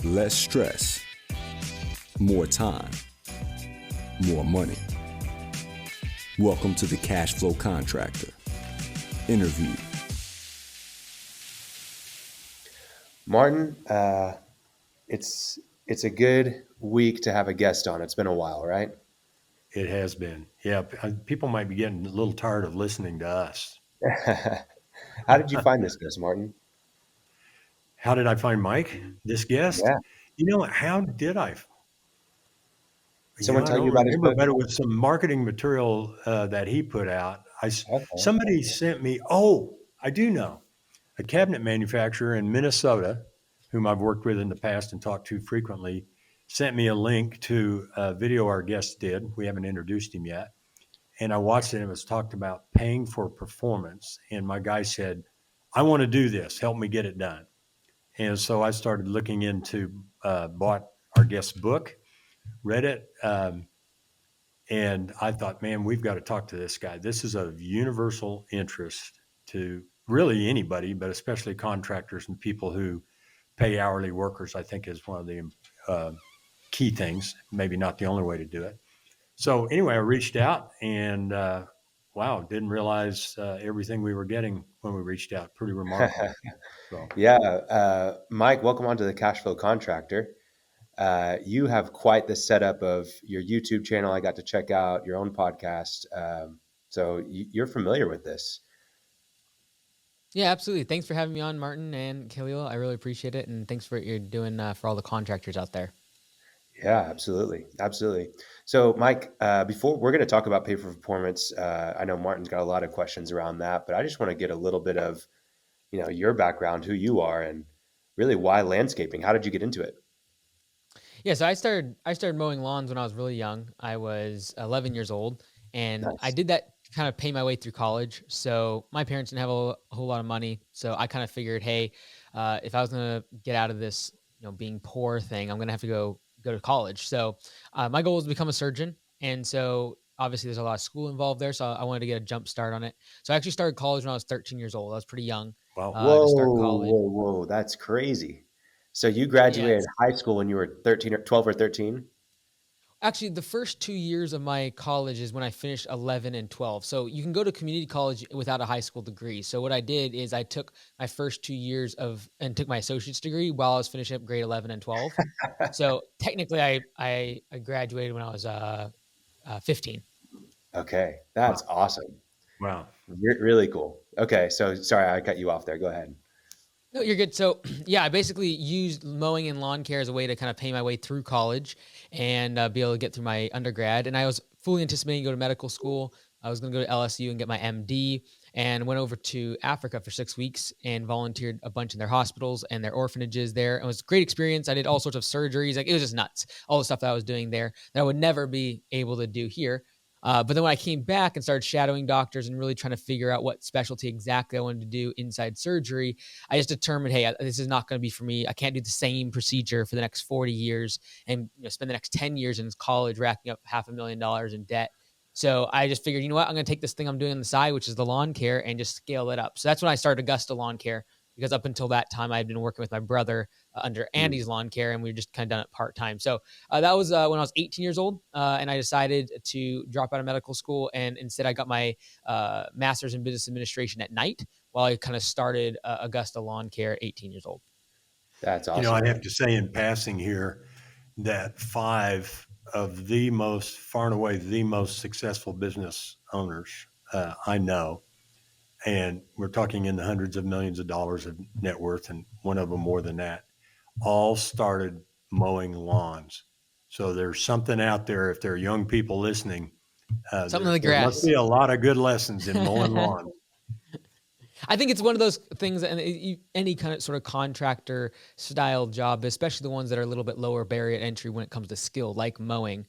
Less stress, more time, more money. Welcome to the Cash Flow Contractor. Interview. Martin, it's a good week to have a guest on. It's been a while, right? It has been. Yeah, people might be getting a little tired of listening to us. How did you find this guest, Martin? How did I find Mike, this guest? Yeah. How did I? Someone I tell you don't about his remember, book? but it was some marketing material that he put out. Okay. Somebody sent me. Oh, I do know a cabinet manufacturer in Minnesota, whom I've worked with in the past and talked to frequently, sent me a link to a video our guest did. We haven't introduced him yet. And I watched it and it was talked about paying for performance. And my guy said, I want to do this. Help me get it done. And so I started looking into, bought our guest's book, read it. And I thought, man, we've got to talk to this guy. This is of universal interest to really anybody, but especially contractors and people who pay hourly workers, I think is one of the key things, maybe not the only way to do it. So anyway, I reached out and wow, didn't realize everything we were getting when we reached out. Pretty remarkable. So Yeah. Mike, welcome onto the Cash Flow Contractor. You have quite the setup of your YouTube channel. I got to check out your own podcast. So you're familiar with this. Yeah, absolutely. Thanks for having me on, Martin and Khalil. I really appreciate it. And thanks for what you're doing for all the contractors out there. Yeah, absolutely. Absolutely. So, Mike, before we're going to talk about pay for performance, I know Martin's got a lot of questions around that, but I just want to get a little bit of, your background, who you are, and really why landscaping. How did you get into it? Yeah, so I started mowing lawns when I was really young. I was 11 years old, and I Nice. did that to kind of pay my way through college. So my parents didn't have a whole lot of money, so I kind of figured, hey, if I was gonna get out of this, being poor thing, I'm gonna have to go to college. So my goal was to become a surgeon, and so obviously there's a lot of school involved there. So I wanted to get a jump start on it. So I actually started college when I was 13 years old. I was pretty young wow. to start Whoa, college. whoa, whoa. That's crazy. So you Yeah, graduated high school when you were 13 or 12 or 13? actually, the first 2 years of my college is when I finished 11 and 12. So you can go to community college without a high school degree. So what I did is I took my first 2 years and took my associate's degree while I was finishing up grade 11 and 12. So technically, I graduated when I was 15. Okay, Wow. that's awesome. Wow. Really cool. Okay, so sorry I cut you off there. Go ahead. No, you're good. So, yeah, I basically used mowing and lawn care as a way to kind of pay my way through college and be able to get through my undergrad. And I was fully anticipating to go to medical school. I was going to go to LSU and get my MD, and went over to Africa for 6 weeks and volunteered a bunch in their hospitals and their orphanages there. It was a great experience. I did all sorts of surgeries. Like, it was just nuts. All the stuff that I was doing there that I would never be able to do here. But then when I came back and started shadowing doctors and really trying to figure out what specialty exactly I wanted to do inside surgery, I just determined, hey, this is not going to be for me. I can't do the same procedure for the next 40 years and spend the next 10 years in college racking up $500,000 in debt. So I just figured, you know what, I'm going to take this thing I'm doing on the side, which is the lawn care, and just scale it up. So that's when I started Augusta Lawn Care, because up until that time, I had been working with my brother under Mm. Andy's lawn care, and we were just kind of done it part time. So that was when I was 18 years old, and I decided to drop out of medical school, and instead I got my master's in business administration at night while I kind of started Augusta Lawn Care at 18 years old. That's I'd awesome. have to say in passing here that five of the most, far and away, the most successful business owners I know, and we're talking in the hundreds of millions of dollars of net worth, and one of them more than that, all started mowing lawns. So there's something out there. If there are young people listening, Something in the there must grass. be a lot of good lessons in mowing lawns. I think it's one of those things, and any kind of sort of contractor style job, especially the ones that are a little bit lower barrier to entry when it comes to skill, like mowing,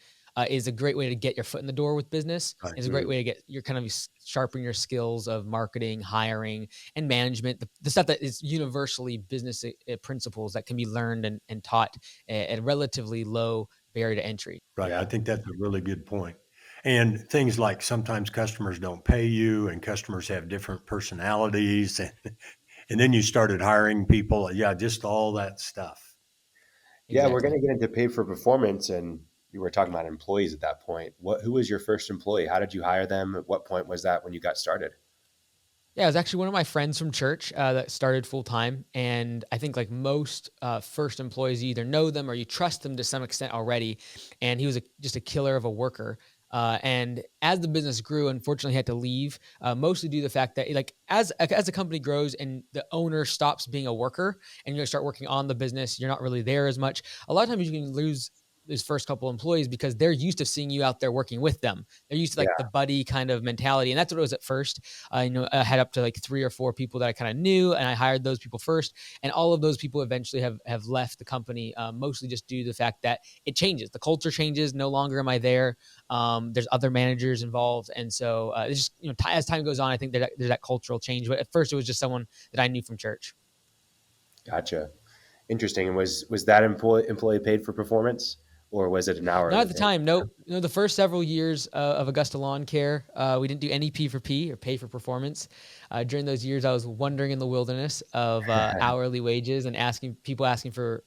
is a great way to get your foot in the door with business. Right. Is a great way to get your kind of sharpen your skills of marketing, hiring, and management. The stuff that is universally business principles that can be learned and taught at a relatively low barrier to entry. Right. I Yeah. think that's a really good point. And things like sometimes customers don't pay you and customers have different personalities. And then you started hiring people. Yeah, just all that stuff. Yeah, we're going Exactly. to get into pay for performance, and you were talking about employees at that point. Who was your first employee? How did you hire them? At what point was that when you got started? Yeah, it was actually one of my friends from church that started full time, and I think like most first employees, you either know them or you trust them to some extent already. And he was just a killer of a worker. And as the business grew, unfortunately, he had to leave, mostly due to the fact that like as a company grows and the owner stops being a worker and you start working on the business, you're not really there as much. A lot of times you can lose those first couple employees because they're used to seeing you out there working with them. They're used to like the Yeah, buddy kind of mentality, and that's what it was at first. I had up to like 3 or 4 people that I kind of knew, and I hired those people first. And all of those people eventually have left the company, mostly just due to the fact that it changes. The culture changes. No longer am I there. There's other managers involved, and so it's just as time goes on, I think there's that cultural change. But at first, it was just someone that I knew from church. gotcha. Interesting. And was that employee paid for performance, or was it an Not hourly at the thing? time. No, the first several years of Augusta Lawn Care, we didn't do any P for P or pay for performance. During those years, I was wandering in the wilderness of hourly wages and asking for,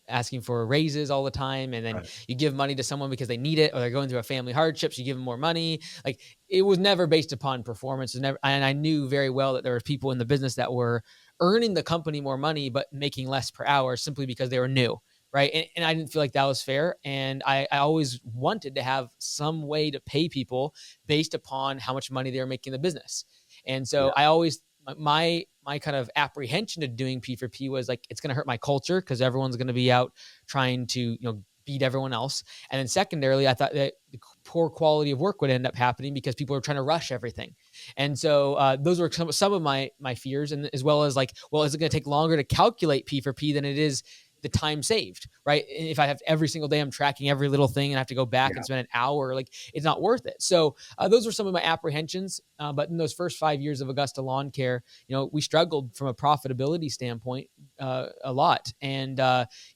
asking for raises all the time. And then Right. you give money to someone because they need it or they're going through a family hardship. So you give them more money. Like it was never based upon performance. It was never, and I knew very well that there were people in the business that were earning the company more money, but making less per hour simply because they were new, right? And I didn't feel like that was fair. And I always wanted to have some way to pay people based upon how much money they were making in the business. And so Yeah, I always my kind of apprehension to doing P for P was like it's going to hurt my culture because everyone's going to be out trying to beat everyone else. And then secondarily, I thought that the poor quality of work would end up happening because people are trying to rush everything. And so those were some of my fears, and as well as like, well, is it going to take longer to calculate P for P than it is the time saved, right? If I have every single day, I'm tracking every little thing and I have to go back and yeah, spend an hour, like it's not worth it. So those were some of my apprehensions. But in those first 5 years of Augusta Lawn Care, we struggled from a profitability standpoint a lot. And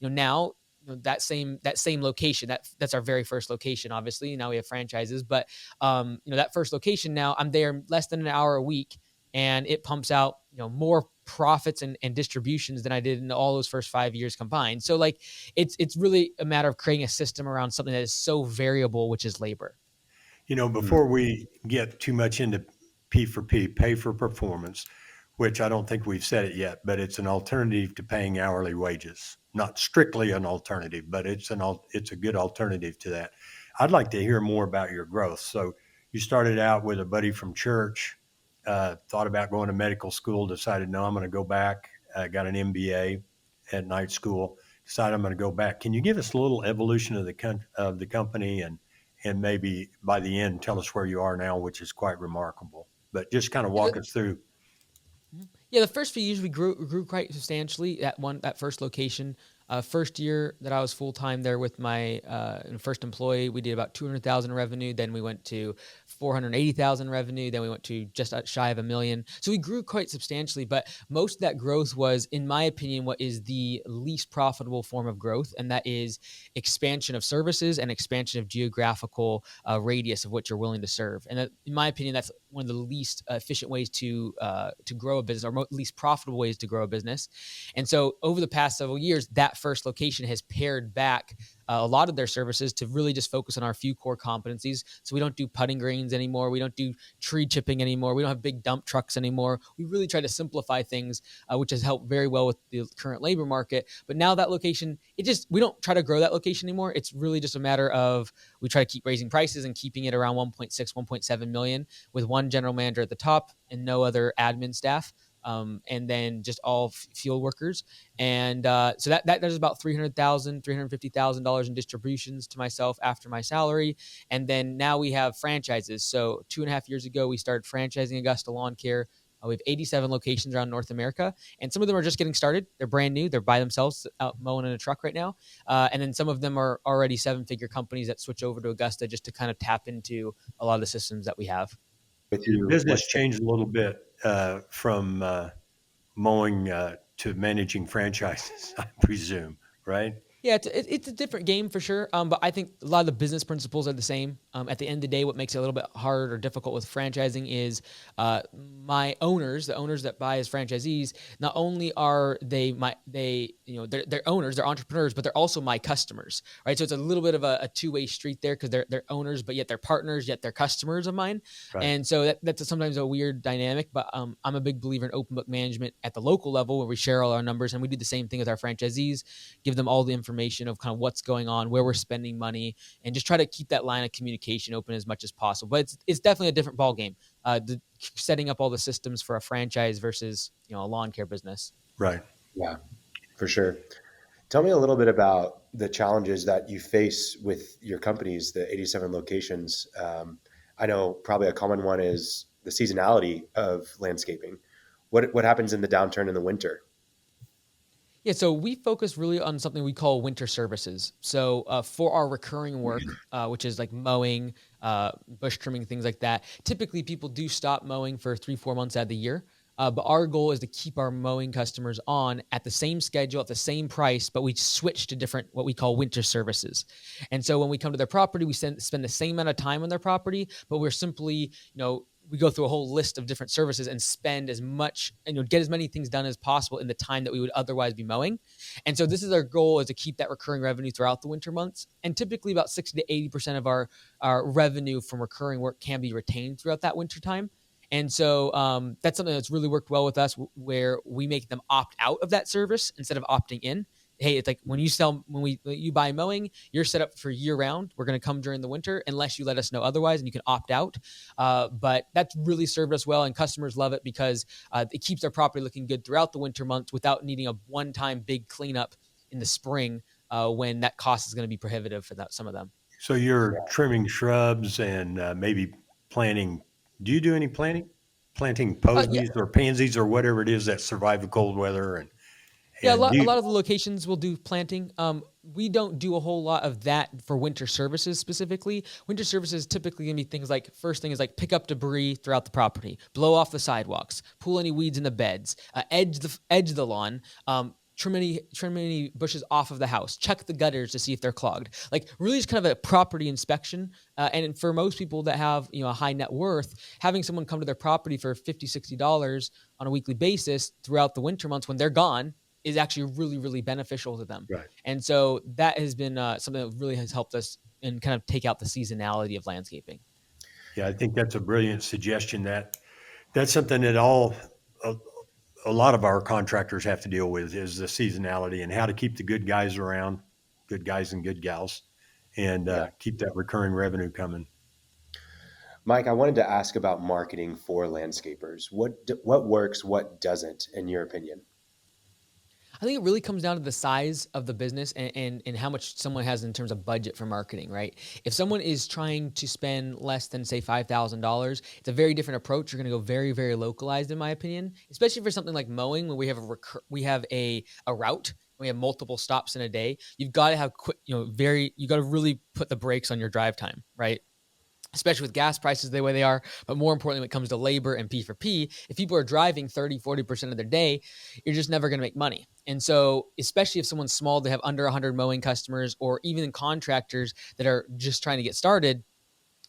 now that same location, that's our very first location. Obviously, now we have franchises, but that first location, now I'm there less than an hour a week, and it pumps out more profits and distributions than I did in all those first 5 years combined. So like it's really a matter of creating a system around something that is so variable, which is labor. mm, Before we get too much into P for P, pay for performance, which I don't think we've said it yet, but it's an alternative to paying hourly wages. Not strictly an alternative, but it's a good alternative to that. I'd like to hear more about your growth. So you started out with a buddy from church, thought about going to medical school, decided no, I'm going to go back. Got an MBA at night school. Decided I'm going to go back. Can you give us a little evolution of the company and maybe by the end tell us where you are now, which is quite remarkable. But just kind of walk us through. Yeah, the first few years we grew quite substantially. That first location, first year that I was full time there with my first employee, we did about 200,000 revenue. Then we went to 480,000 revenue. Then we went to just shy of 1 million. So we grew quite substantially. But most of that growth was, in my opinion, what is the least profitable form of growth, and that is expansion of services and expansion of geographical radius of what you're willing to serve. And that, in my opinion, that's one of the least efficient ways to grow a business, or least profitable ways to grow a business. And so over the past several years, that first location has pared back a lot of their services to really just focus on our few core competencies. So we don't do putting greens anymore. We don't do tree chipping anymore. We don't have big dump trucks anymore. We really try to simplify things, which has helped very well with the current labor market. But now that location, we don't try to grow that location anymore. It's really just a matter of we try to keep raising prices and keeping it around 1.6, 1.7 million with one general manager at the top and no other admin staff. And then just all field workers. And so that does about $350,000 in distributions to myself after my salary. And then now we have franchises. So 2.5 years ago, we started franchising Augusta Lawn Care. We have 87 locations around North America, and some of them are just getting started. They're brand new. They're by themselves out mowing in a truck right now. And then some of them are already 7-figure companies that switch over to Augusta just to kind of tap into a lot of the systems that we have. with Your you, business changed a little bit from mowing to managing franchises, I presume, right? Yeah, it's a different game for sure. But I think a lot of the business principles are the same. At the end of the day, what makes it a little bit hard or difficult with franchising is the owners that buy as franchisees. Not only are they're owners, they're entrepreneurs, but they're also my customers, right? So it's a little bit of a two-way street there because they're owners, but yet they're partners, yet they're customers of mine. Right. And so that's sometimes a weird dynamic. But I'm a big believer in open book management at the local level, where we share all our numbers, and we do the same thing with our franchisees, give them all the information of kind of what's going on, where we're spending money, and just try to keep that line of communication open as much as possible. But it's definitely a different ball game. Setting up all the systems for a franchise versus a lawn care business. Right. Yeah, for sure. Tell me a little bit about the challenges that you face with your companies, the 87 locations. I know probably a common one is the seasonality of landscaping. What happens in the downturn in the winter? Yeah, so we focus really on something we call winter services. So for our recurring work, which is like mowing, bush trimming, things like that, typically people do stop mowing for 3-4 months out of the year. But our goal is to keep our mowing customers on at the same schedule, at the same price, but we switch to different, what we call winter services. And so when we come to their property, we spend the same amount of time on their property, but we're simply, we go through a whole list of different services and spend as much and get as many things done as possible in the time that we would otherwise be mowing. And so this is our goal, is to keep that recurring revenue throughout the winter months. And typically about 60 to 80% of our revenue from recurring work can be retained throughout that winter time. And so that's something that's really worked well with us, where we make them opt out of that service instead of opting in. Hey, it's like when you buy mowing, you're set up for year round. We're going to come during the winter unless you let us know otherwise, and you can opt out. But that's really served us well, and customers love it because it keeps their property looking good throughout the winter months without needing a one-time big cleanup in the spring when that cost is going to be prohibitive for some of them. So you're trimming shrubs and maybe planting. Do you do any planting? Planting posies or pansies or whatever it is that survive the cold weather? Yeah, a lot of the locations will do planting. We don't do a whole lot of that for winter services specifically. Winter services typically going to be things like, first thing is like pick up debris throughout the property, blow off the sidewalks, pull any weeds in the beds, edge the lawn, trim any bushes off of the house, check the gutters to see if they're clogged. Like really just kind of a property inspection. And for most people that have a high net worth, having someone come to their property for $50, $60 on a weekly basis throughout the winter months when they're gone is actually really, really beneficial to them. Right. And so that has been something that really has helped us and kind of take out the seasonality of landscaping. Yeah, I think that's a brilliant suggestion. That's something that a lot of our contractors have to deal with, is the seasonality and how to keep the good guys around, good guys and good gals, and keep that recurring revenue coming. Mike, I wanted to ask about marketing for landscapers. What works, what doesn't, in your opinion? I think it really comes down to the size of the business and how much someone has in terms of budget for marketing, right? If someone is trying to spend less than, say, $5,000, it's a very different approach. You're going to go very, very localized, in my opinion, especially for something like mowing, when we have a route. We have multiple stops in a day. You've got to have you got to really put the brakes on your drive time, right? Especially with gas prices the way they are, but more importantly, when it comes to labor and P for P, if people are driving 30, 40% of their day, you're just never going to make money. And so, especially if someone's small, they have under 100 mowing customers, or even contractors that are just trying to get started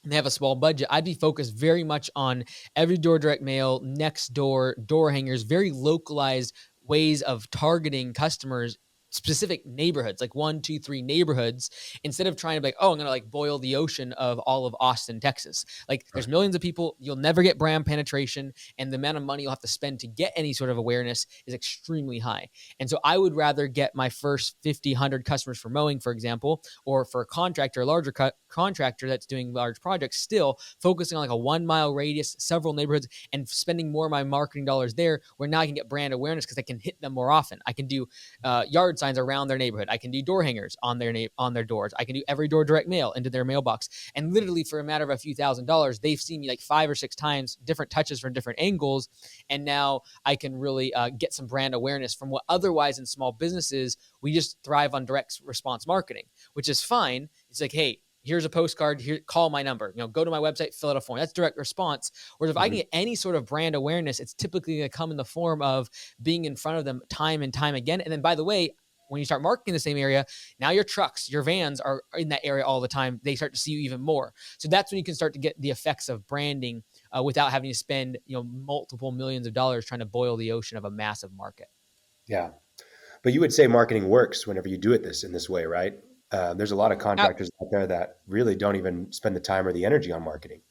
and they have a small budget, I'd be focused very much on every door direct mail, next door hangers, very localized ways of targeting customers, specific neighborhoods, like 1, 2, 3 neighborhoods, instead of trying to be like, oh, I'm going to boil the ocean of all of Austin, Texas. Like there's millions of people, you'll never get brand penetration, and the amount of money you'll have to spend to get any sort of awareness is extremely high. And so I would rather get my first 50, 100 customers for mowing, for example, or for a contractor, a larger contractor that's doing large projects, still focusing on like a 1 mile radius, several neighborhoods, and spending more of my marketing dollars there, where now I can get brand awareness because I can hit them more often. I can do yard signs around their neighborhood. I can do door hangers on their doors. I can do every door direct mail into their mailbox. And literally for a matter of a few $1,000s, they've seen me like 5 or 6 times, different touches from different angles. And now I can really get some brand awareness from what otherwise in small businesses, we just thrive on direct response marketing, which is fine. It's like, hey, here's a postcard, here, call my number, go to my website, fill out a form. That's direct response. Whereas if I can get any sort of brand awareness, it's typically going to come in the form of being in front of them time and time again. And then, by the way, when you start marketing the same area, now your trucks, your vans are in that area all the time. They start to see you even more. So that's when you can start to get the effects of branding without having to spend, multiple millions of dollars trying to boil the ocean of a massive market. Yeah. But you would say marketing works whenever you do it in this way, right? There's a lot of contractors out there that really don't even spend the time or the energy on marketing.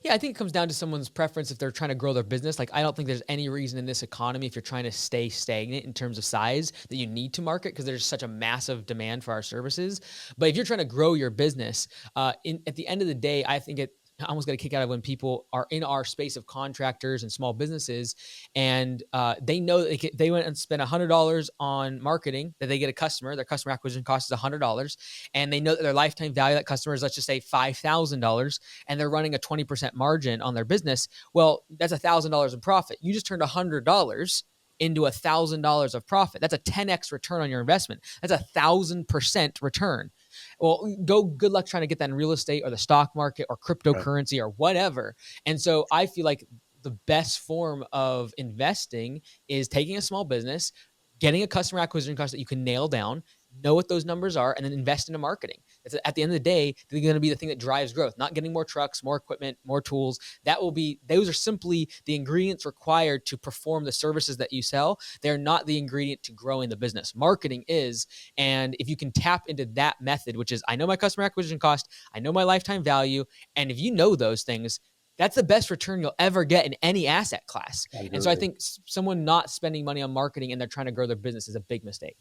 Yeah, I think it comes down to someone's preference if they're trying to grow their business. Like, I don't think there's any reason in this economy, if you're trying to stay stagnant in terms of size, that you need to market because there's such a massive demand for our services. But if you're trying to grow your business, at the end of the day, I think I almost got a kick out of when people are in our space of contractors and small businesses, and they know that they went and spent $100 on marketing, that they get a customer. Their customer acquisition cost is $100, and they know that their lifetime value of that customer is, let's just say, $5,000, and they're running a 20% margin on their business. Well, that's $1,000 in profit. You just turned $100 into $1,000 of profit. That's a 10x return on your investment. That's 1,000% return. Well, good luck trying to get that in real estate or the stock market or cryptocurrency or whatever. And so I feel like the best form of investing is taking a small business, getting a customer acquisition cost that you can nail down, know what those numbers are, and then invest into marketing. At the end of the day, they're going to be the thing that drives growth, not getting more trucks, more equipment, more tools. Those are simply the ingredients required to perform the services that you sell. They're not the ingredient to growing the business. Marketing is, and if you can tap into that method, which is, I know my customer acquisition cost, I know my lifetime value, and if you know those things, that's the best return you'll ever get in any asset class. Absolutely. And so I think someone not spending money on marketing and they're trying to grow their business is a big mistake.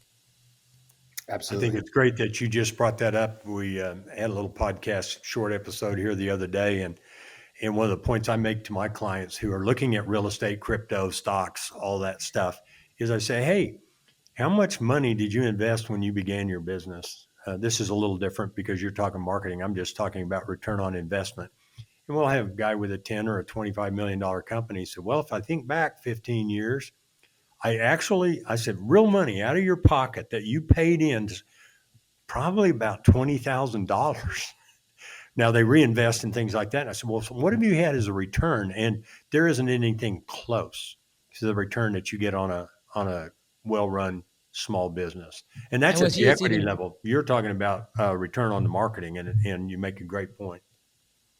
Absolutely. I think it's great that you just brought that up. We had a little podcast short episode here the other day, and one of the points I make to my clients who are looking at real estate, crypto, stocks, all that stuff, is I say, hey, how much money did you invest when you began your business? This is a little different because you're talking marketing. I'm just talking about return on investment. And we'll have a guy with a 10 or a $25 million company say, well, if I think back 15 years, I said, real money out of your pocket that you paid in, probably about $20,000. Now they reinvest in things like that. And I said, well, so what have you had as a return? And there isn't anything close to the return that you get on a well-run small business. And that's at the equity level. You're talking about return on the marketing, and you make a great point.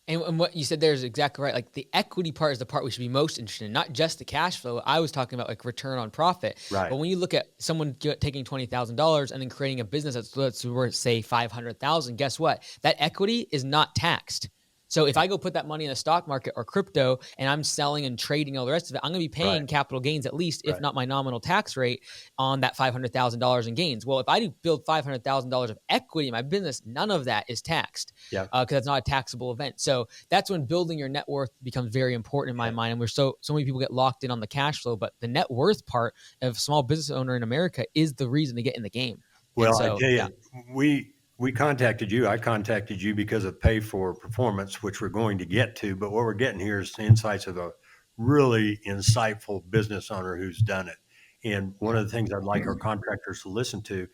And what you said there is exactly right. Like, the equity part is the part we should be most interested in, not just the cash flow. I was talking about like return on profit. Right. But when you look at someone taking $20,000 and then creating a business that's worth, say, $500,000, guess what? That equity is not taxed. So if I go put that money in the stock market or crypto and I'm selling and trading all the rest of it, I'm going to be paying capital gains at least, if not my nominal tax rate on that $500,000 in gains. Well, if I do build $500,000 of equity in my business, none of that is taxed because it's not a taxable event. So that's when building your net worth becomes very important in my mind. And so many people get locked in on the cash flow, but the net worth part of a small business owner in America is the reason to get in the game. Well, I tell you, we contacted you. I contacted you because of pay for performance, which we're going to get to. But what we're getting here is the insights of a really insightful business owner who's done it. And one of the things I'd like our contractors to listen to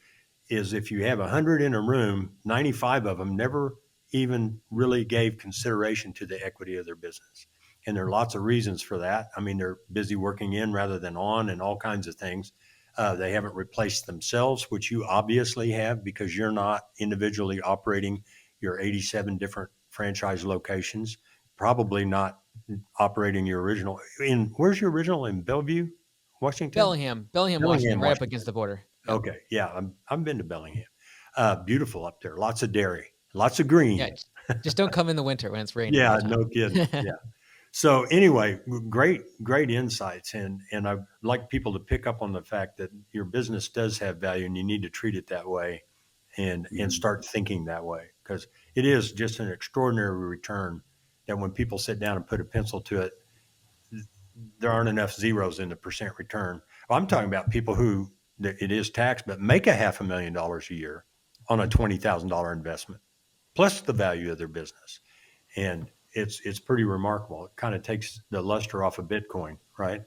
is, if you have 100 in a room, 95 of them never even really gave consideration to the equity of their business. And there are lots of reasons for that. I mean, they're busy working in rather than on, and all kinds of things. They haven't replaced themselves, which you obviously have because you're not individually operating your 87 different franchise locations, probably not operating your original. Where's your original? In Bellevue, Washington? Bellingham, Washington, right up against the border. Yep. Okay. Yeah. I've been to Bellingham. Beautiful up there. Lots of dairy, lots of green. Yeah, just don't come in the winter when it's raining. Yeah, no kidding. Yeah. So anyway, great insights. And I'd like people to pick up on the fact that your business does have value and you need to treat it that way and start thinking that way, because it is just an extraordinary return that when people sit down and put a pencil to it, there aren't enough zeros in the percent return. Well, I'm talking about people who it is taxed, but make $500,000 a year on a $20,000 investment, plus the value of their business. And it's pretty remarkable. It kind of takes the luster off of Bitcoin, right?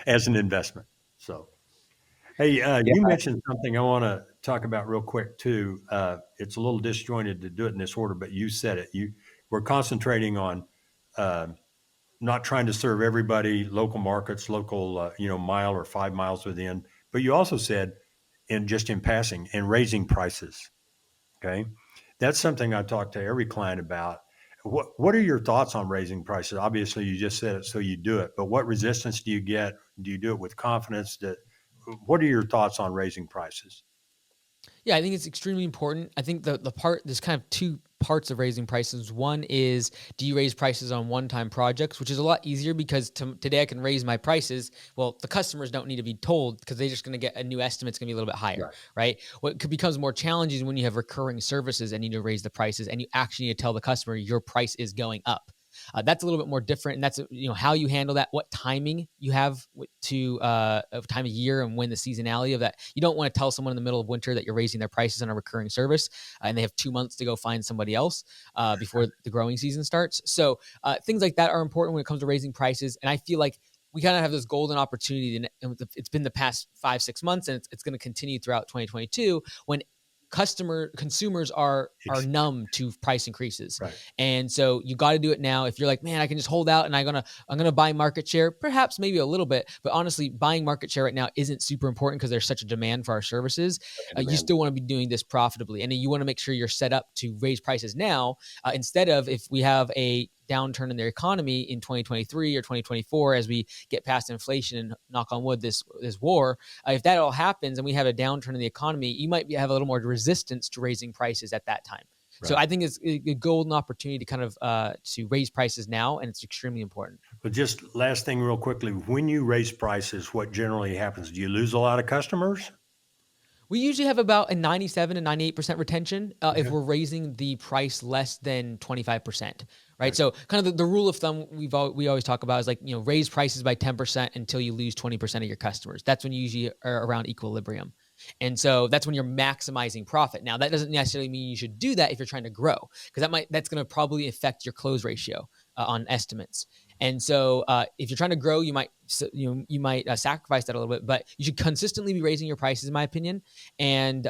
As an investment. So, hey, you mentioned something I want to talk about real quick too. It's a little disjointed to do it in this order, but you said it. We're concentrating on not trying to serve everybody, local markets, local, mile or 5 miles within. But you also said in passing, and raising prices. Okay. That's something I talk to every client about. What are your thoughts on raising prices? Obviously, you just said it, so you do it. But what resistance do you get? Do you do it with confidence? What are your thoughts on raising prices? Yeah, I think it's extremely important. I think there's kind of two parts of raising prices. One is, do you raise prices on one-time projects, which is a lot easier because today I can raise my prices. Well, the customers don't need to be told because they're just going to get a new estimate. It's going to be a little bit higher, right? What becomes more challenging is when you have recurring services and need to raise the prices, and you actually need to tell the customer your price is going up. That's a little bit more different, and that's how you handle that, what timing you have to of time of year, and when the seasonality of that. You don't want to tell someone in the middle of winter that you're raising their prices on a recurring service, and they have 2 months to go find somebody else before the growing season starts. So things like that are important when it comes to raising prices, and I feel like we kind of have this golden opportunity, and it's been the past 5-6 months, and it's going to continue throughout 2022 when consumers are numb to price increases. Right. And so you got to do it now. If you're like, man, I can just hold out and I'm going to buy market share, perhaps maybe a little bit, but honestly, buying market share right now isn't super important because there's such a demand for our services. You still want to be doing this profitably. And you want to make sure you're set up to raise prices now, instead of, if we have a downturn in their economy in 2023 or 2024, as we get past inflation and, knock on wood, this war, if that all happens and we have a downturn in the economy, you might have a little more resistance to raising prices at that time. Right. So I think it's a golden opportunity to kind of to raise prices now, and it's extremely important. But just last thing real quickly, when you raise prices, what generally happens? Do you lose a lot of customers? We usually have about a 97 to 98% retention if we're raising the price less than 25%, right? So kind of the rule of thumb we always talk about is like, raise prices by 10% until you lose 20% of your customers. That's when you usually are around equilibrium. And so that's when you're maximizing profit. Now, that doesn't necessarily mean you should do that if you're trying to grow, because that's going to probably affect your close ratio on estimates. And so if you're trying to grow, you might sacrifice that a little bit, but you should consistently be raising your prices, in my opinion. And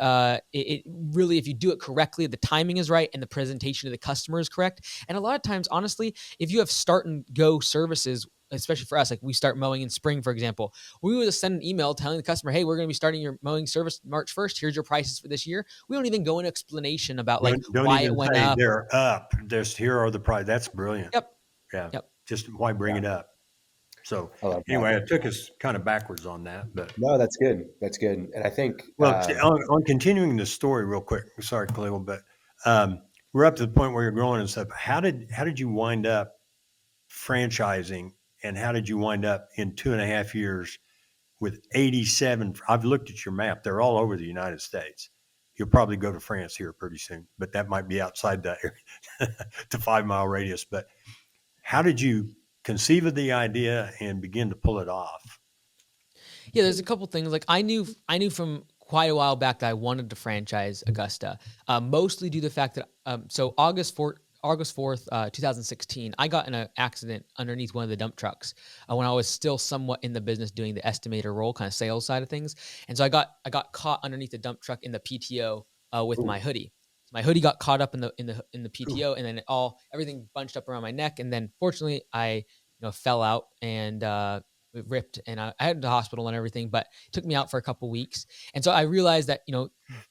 it really, if you do it correctly, the timing is right and the presentation to the customer is correct. And a lot of times, honestly, if you have start and go services, especially for us, like we start mowing in spring, for example, we would just send an email telling the customer, hey, we're going to be starting your mowing service March 1st. Here's your prices for this year. We don't even go into explanation about don't why even it went say up. They're up. Just here are the prices. That's brilliant. Yep. Yeah. Yep. Just why bring it up? So anyway, it took us kind of backwards on that, but no, that's good. That's good. And I think, on continuing the story real quick, sorry, Khalil, but we're up to the point where you're growing and stuff. How did you wind up franchising, and how did you wind up in 2.5 years with 87? I've looked at your map. They're all over the United States. You'll probably go to France here pretty soon, but that might be outside that area, the 5-mile radius. But how did you conceive of the idea and begin to pull it off? Yeah, there's a couple things. Like I knew from quite a while back that I wanted to franchise Augusta, mostly due to the fact that so August 4th, 2016, I got in an accident underneath one of the dump trucks when I was still somewhat in the business doing the estimator role, kind of sales side of things. And so I got caught underneath the dump truck in the PTO with my hoodie. So my hoodie got caught up in the PTO, and then everything bunched up around my neck. And then fortunately, I fell out and it ripped, and I had to the hospital and everything, but it took me out for a couple weeks. And so I realized that,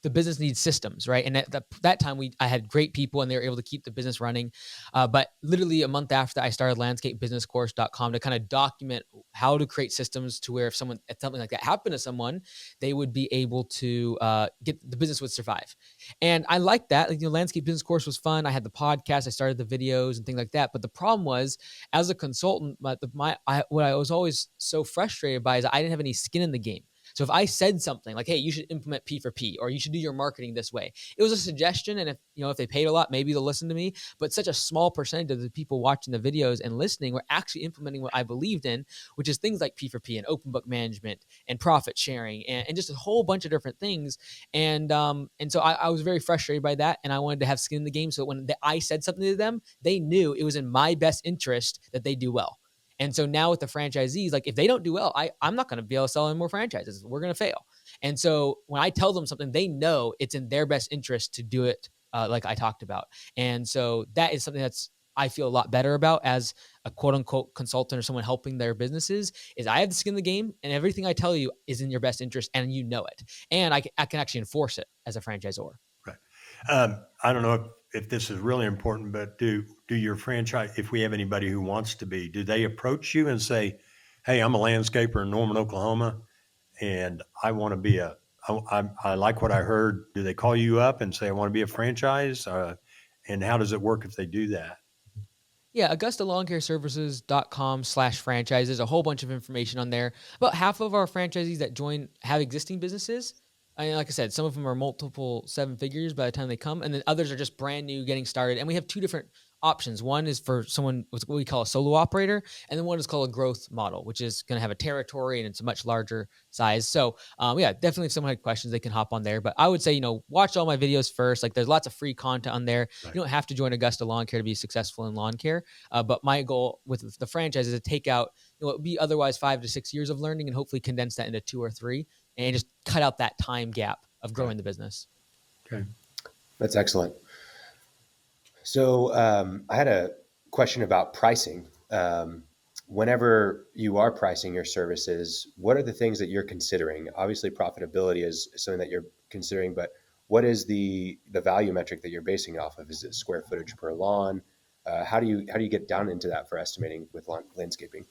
the business needs systems, right? And at that time I had great people and they were able to keep the business running. But literally a month after, I started landscapebusinesscourse.com to kind of document how to create systems to where if something like that happened to someone, they would be able to the business would survive. And I liked that. Landscape Business Course was fun. I had the podcast, I started the videos and things like that. But the problem was, as a consultant, what I was always so frustrated by is I didn't have any skin in the game. So if I said something like, hey, you should implement P4P, or you should do your marketing this way, it was a suggestion. And if they paid a lot, maybe they'll listen to me. But such a small percentage of the people watching the videos and listening were actually implementing what I believed in, which is things like P4P and open book management and profit sharing and just a whole bunch of different things. And so I was very frustrated by that. And I wanted to have skin in the game. So when I said something to them, they knew it was in my best interest that they do well. And so now with the franchisees, like if they don't do well, I'm not going to be able to sell any more franchises. We're going to fail. And so when I tell them something, they know it's in their best interest to do it like I talked about. And so that is something I feel a lot better about as a quote unquote consultant or someone helping their businesses is I have the skin in the game, and everything I tell you is in your best interest, and you know it. And I can actually enforce it as a franchisor. Right. I don't know if this is really important, but do your franchise, if we have anybody who wants to be, do they approach you and say, hey, I'm a landscaper in Norman, Oklahoma, and I want to be I like what I heard. Do they call you up and say, I want to be a franchise? And how does it work if they do that? Yeah, AugustaLawnCareServices.com/franchises, a whole bunch of information on there. About half of our franchisees that join have existing businesses. Like I said, some of them are multiple seven figures by the time they come, and then others are just brand new, getting started. And we have two different options. One is for someone with what we call a solo operator, and then one is called a growth model, which is going to have a territory and it's a much larger size. So, yeah, definitely if someone had questions, they can hop on there. But I would say, watch all my videos first. Like, there's lots of free content on there. Right. You don't have to join Augusta Lawn Care to be successful in lawn care. But my goal with the franchise is to take out, it would be otherwise 5 to 6 years of learning and hopefully condense that into 2 or 3 and just cut out that time gap of growing the business. Okay. That's excellent. So I had a question about pricing. Whenever you are pricing your services, what are the things that you're considering? Obviously, profitability is something that you're considering, but what is the value metric that you're basing it off of? Is it square footage per lawn? How do you get down into that for estimating with landscaping?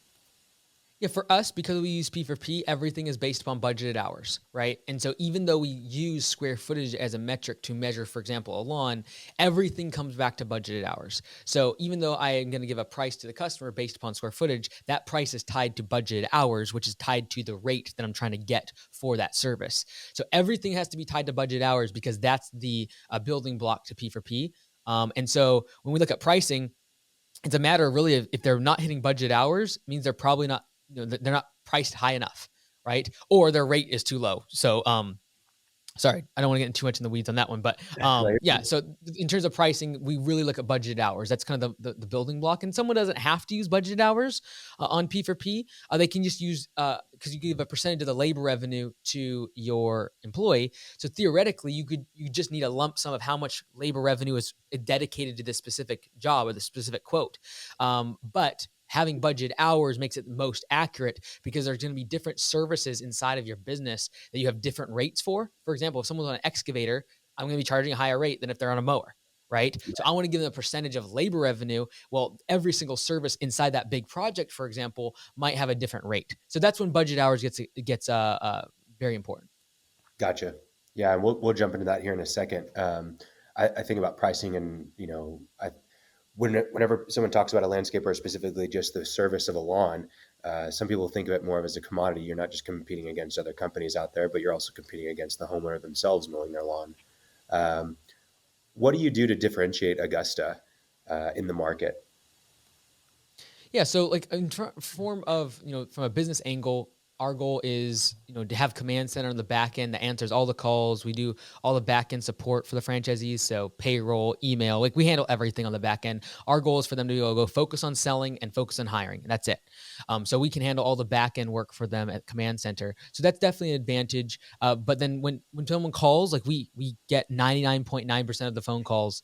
Yeah, for us, because we use P4P, everything is based upon budgeted hours, right? And so even though we use square footage as a metric to measure, for example, a lawn, everything comes back to budgeted hours. So even though I am going to give a price to the customer based upon square footage, that price is tied to budgeted hours, which is tied to the rate that I'm trying to get for that service. So everything has to be tied to budgeted hours because that's the building block to P4P. And so when we look at pricing, it's a matter of really if they're not hitting budget hours, it means they're probably not, they're not priced high enough, right? Or their rate is too low. So, sorry, I don't want to get too much in the weeds on that one, but yeah. So in terms of pricing, we really look at budgeted hours. That's kind of the building block. And someone doesn't have to use budgeted hours on P4P. They can just use because you give a percentage of the labor revenue to your employee. So theoretically, you just need a lump sum of how much labor revenue is dedicated to this specific job or the specific quote. But having budget hours makes it most accurate because there's going to be different services inside of your business that you have different rates for. For example, if someone's on an excavator, I'm going to be charging a higher rate than if they're on a mower, right? So I want to give them a percentage of labor revenue. Well, every single service inside that big project, for example, might have a different rate. So that's when budget hours gets very important. Gotcha. Yeah, and we'll jump into that here in a second. I think about pricing, and whenever someone talks about a landscaper, or specifically just the service of a lawn, some people think of it more of as a commodity. You're not just competing against other companies out there, but you're also competing against the homeowner themselves mowing their lawn. What do you do to differentiate Augusta in the market? Yeah, so like in form of, from a business angle, our goal is, to have command center on the back end that answers all the calls. We do all the back end support for the franchisees. So payroll, email, like we handle everything on the back end. Our goal is for them to go focus on selling and focus on hiring. And that's it. So we can handle all the back end work for them at command center. So that's definitely an advantage. But then when someone calls, like we get 99.9% of the phone calls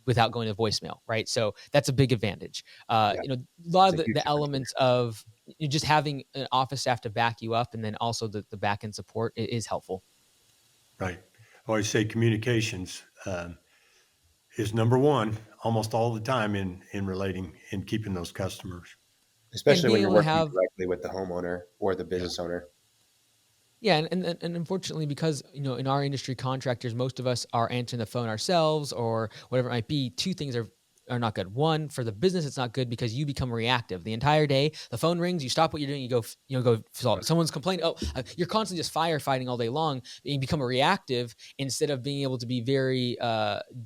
without going to voicemail, right? So that's a big advantage. A lot of the elements of just having an office staff to back you up, and then also the back end support is helpful. Right. I always say communications is number one almost all the time in relating and keeping those customers. Especially when you're working directly with the homeowner or the business owner. Yeah, and unfortunately, because in our industry, contractors, most of us are answering the phone ourselves or whatever it might be. Two things are not good. One, for the business, it's not good because you become reactive the entire day. The phone rings, you stop what you're doing, you go solve. Someone's complaining. You're constantly just firefighting all day long. And you become reactive instead of being able to be very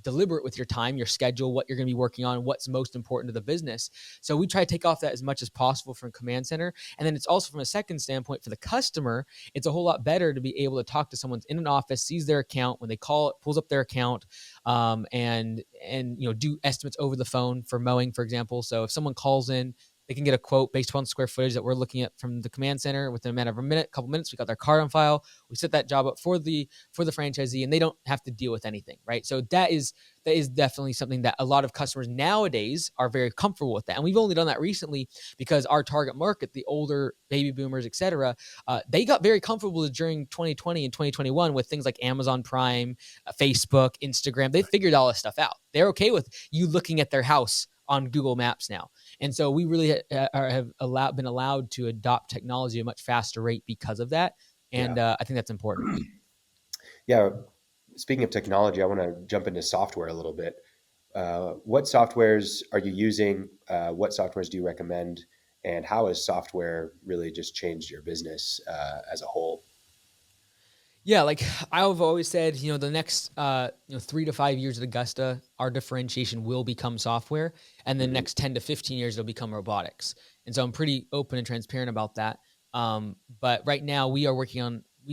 deliberate with your time, your schedule, what you're going to be working on, what's most important to the business. So we try to take off that as much as possible from command center. And then it's also from a second standpoint for the customer, it's a whole lot better to be able to talk to someone in an office, sees their account when they call it, pulls up their account, and do estimates over the phone for mowing, for example. So if someone calls in, They can get a quote based upon square footage that we're looking at from the command center within a matter of a couple minutes. We got their card on file. We set that job up for the franchisee, and they don't have to deal with anything, right? So that is definitely something that a lot of customers nowadays are very comfortable with that. And we've only done that recently because our target market, the older baby boomers, et cetera, they got very comfortable during 2020 and 2021 with things like Amazon Prime, Facebook, Instagram. They figured all this stuff out. They're okay with you looking at their house on Google Maps now. And so we really have been allowed to adopt technology at a much faster rate because of that. And I think that's important. Yeah. Speaking of technology, I want to jump into software a little bit. What softwares are you using? What softwares do you recommend? And how has software really just changed your business as a whole? Yeah, like I've always said, the next 3 to 5 years at Augusta, our differentiation will become software, and the next 10 to 15 years it'll become robotics. And so I'm pretty open and transparent about that. But right now we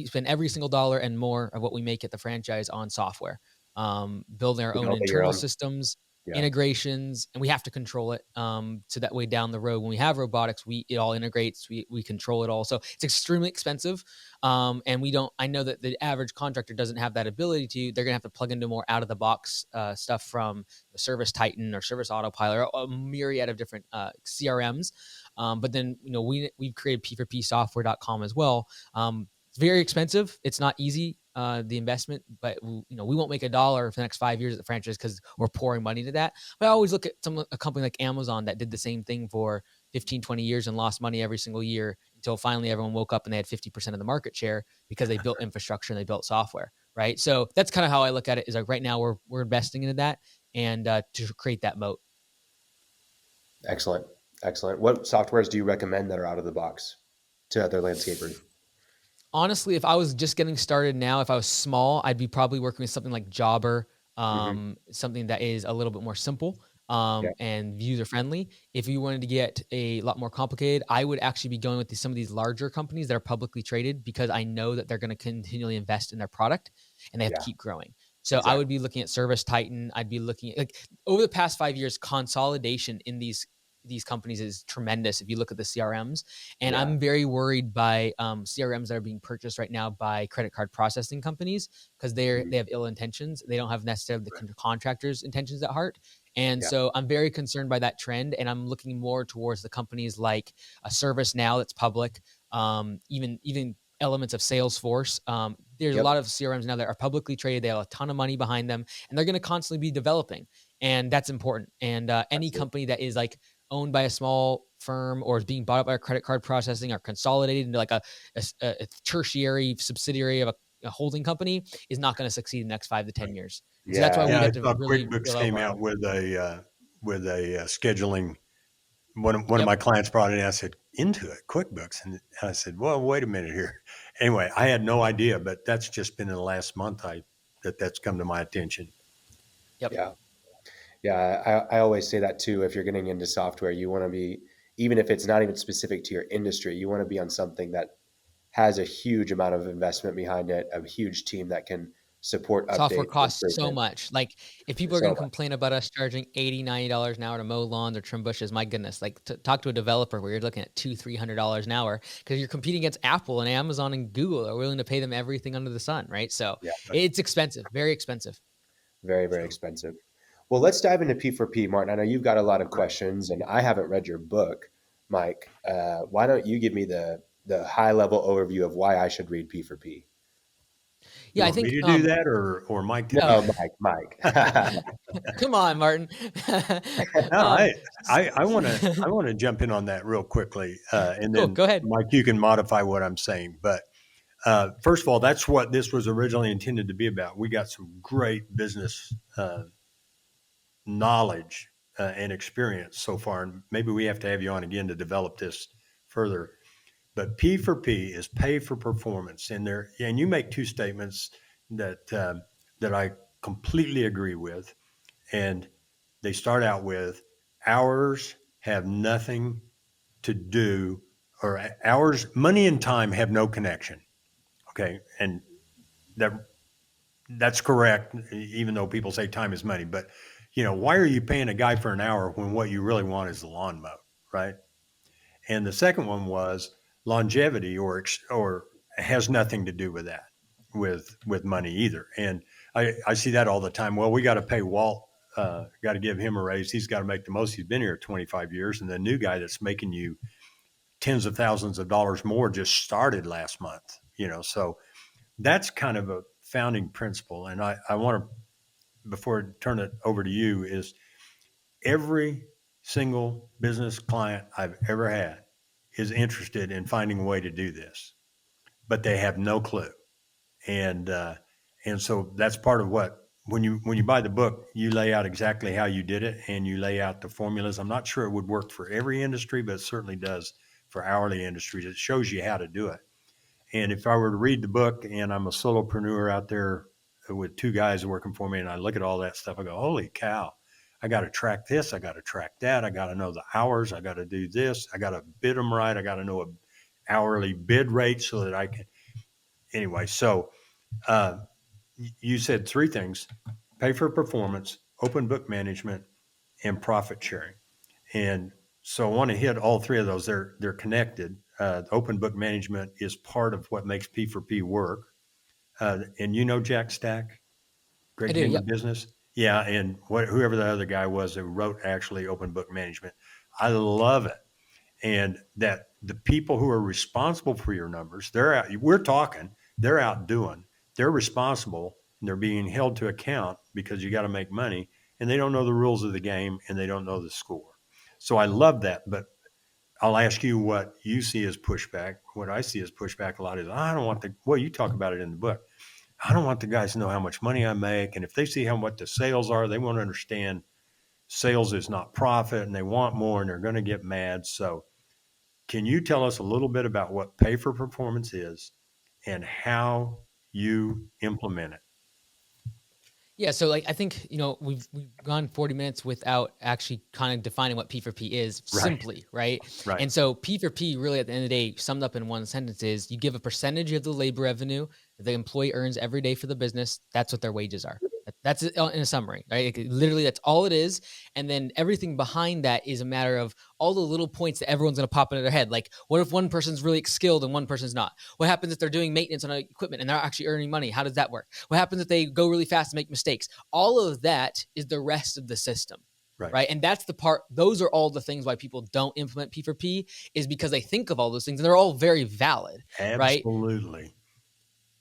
spend every single dollar and more of what we make at the franchise on software, building our own internal systems, integrations, and we have to control it. So that way down the road, when we have robotics, it all integrates, we control it all. So it's extremely expensive. And I know that the average contractor doesn't have that ability they're going to have to plug into more out of the box stuff from the Service Titan or Service Autopilot or a myriad of different CRMs. But then, we've created p4psoftware.com as well. It's very expensive. It's not easy, the investment, but we won't make $1 for the next 5 years at the franchise because we're pouring money into that. But I always look at a company like Amazon that did the same thing for 15, 20 years and lost money every single year until finally everyone woke up and they had 50% of the market share because they built infrastructure and they built software, right? So that's kind of how I look at it, is like right now we're investing into that and to create that moat. Excellent. What softwares do you recommend that are out of the box to other landscapers? Honestly, if I was just getting started now, if I was small, I'd be probably working with something like Jobber, something that is a little bit more simple and user friendly. If you wanted to get a lot more complicated, I would actually be going with some of these larger companies that are publicly traded because I know that they're going to continually invest in their product and they have to keep growing. So exactly. I would be looking at Service Titan. I'd be looking at, over the past 5 years, consolidation in these companies is tremendous if you look at the CRMs. And I'm very worried by CRMs that are being purchased right now by credit card processing companies because they have ill intentions. They don't have necessarily the contractors' intentions at heart. And so I'm very concerned by that trend. And I'm looking more towards the companies like a ServiceNow that's public, even elements of Salesforce. There's a lot of CRMs now that are publicly traded. They have a ton of money behind them, and they're going to constantly be developing. And that's important. And any company that is like owned by a small firm or is being bought up by a credit card processing or consolidated into like a tertiary subsidiary of a holding company is not going to succeed in the next 5 to 10 years. So that's why we have to really QuickBooks came out with a scheduling. One of my clients brought it in. I said, Intuit, QuickBooks. And I said, well, wait a minute here. Anyway, I had no idea, but that's just been in the last month that's come to my attention. Yep. Yeah. I always say that too. If you're getting into software, you want to be, even if it's not even specific to your industry, you want to be on something that has a huge amount of investment behind it, a huge team that can support updates. Software costs so much. Like if people are going to complain about us charging $80, $90 an hour to mow lawns or trim bushes, my goodness, like talk to a developer where you're looking at $200, $300 an hour because you're competing against Apple and Amazon and Google are willing to pay them everything under the sun, right? So it's expensive, very expensive. Very, very expensive. Well, let's dive into P4P, Martin. I know you've got a lot of questions and I haven't read your book, Mike. Why don't you give me the high level overview of why I should read P4P? Yeah, I think me to do that or Mike. No, Mike. Come on, Martin. I want to jump in on that real quickly, and then go ahead, Mike. You can modify what I'm saying, but first of all, that's what this was originally intended to be about. We got some great business knowledge and experience so far, and maybe we have to have you on again to develop this further. But P4P is pay for performance, and you make two statements that I completely agree with, and they start out with hours have nothing to do, or hours, money and time have no connection. Okay, and that's correct, even though people say time is money. But why are you paying a guy for an hour when what you really want is the lawn mow, right? And the second one was longevity, or has nothing to do with that, with money either. And I see that all the time. Well, we got to pay Walt, got to give him a raise. He's got to make the most. He's been here 25 years. And the new guy that's making you tens of thousands of dollars more just started last month, so that's kind of a founding principle. And I want to, before I turn it over to you, is every single business client I've ever had is interested in finding a way to do this, but they have no clue. And so that's part of what, when you buy the book, you lay out exactly how you did it, and you lay out the formulas. I'm not sure it would work for every industry, but it certainly does for hourly industries. It shows you how to do it. And if I were to read the book, and I'm a solopreneur out there with two guys working for me, and I look at all that stuff, I go, holy cow, I got to track this. I got to track that. I got to know the hours. I got to do this. I got to bid them right. I got to know a hourly bid rate so that I can, anyway. So you said three things: pay for performance, open book management, and profit sharing. And so I want to hit all three of those. They're connected. Open book management is part of what makes P4P work. And Jack Stack, great I do. name Yep. of business. Yeah, and whoever the other guy was who wrote actually open book management, I love it. And that the people who are responsible for your numbers, they're out. We're talking. They're out doing. They're responsible, and they're being held to account because you got to make money, and they don't know the rules of the game, and they don't know the score. So I love that. But I'll ask you what you see as pushback. What I see as pushback a lot is, I don't want you talk about it in the book. I don't want the guys to know how much money I make. And if they see what the sales are, they won't understand sales is not profit, and they want more, and they're going to get mad. So can you tell us a little bit about what pay for performance is and how you implement it? Yeah, so I think we've gone 40 minutes without actually kind of defining what P for P is simply, right? Right. And so P for P, really, at the end of the day, summed up in one sentence, is you give a percentage of the labor revenue that the employee earns every day for the business. That's what their wages are. That's it in a summary, right? Literally, that's all it is. And then everything behind that is a matter of all the little points that everyone's going to pop into their head. Like, what if one person's really skilled and one person's not? What happens if they're doing maintenance on equipment and they're actually earning money? How does that work? What happens if they go really fast and make mistakes? All of that is the rest of the system. Right. And that's the part, those are all the things why people don't implement P for P, is because they think of all those things and they're all very valid. Absolutely. Right?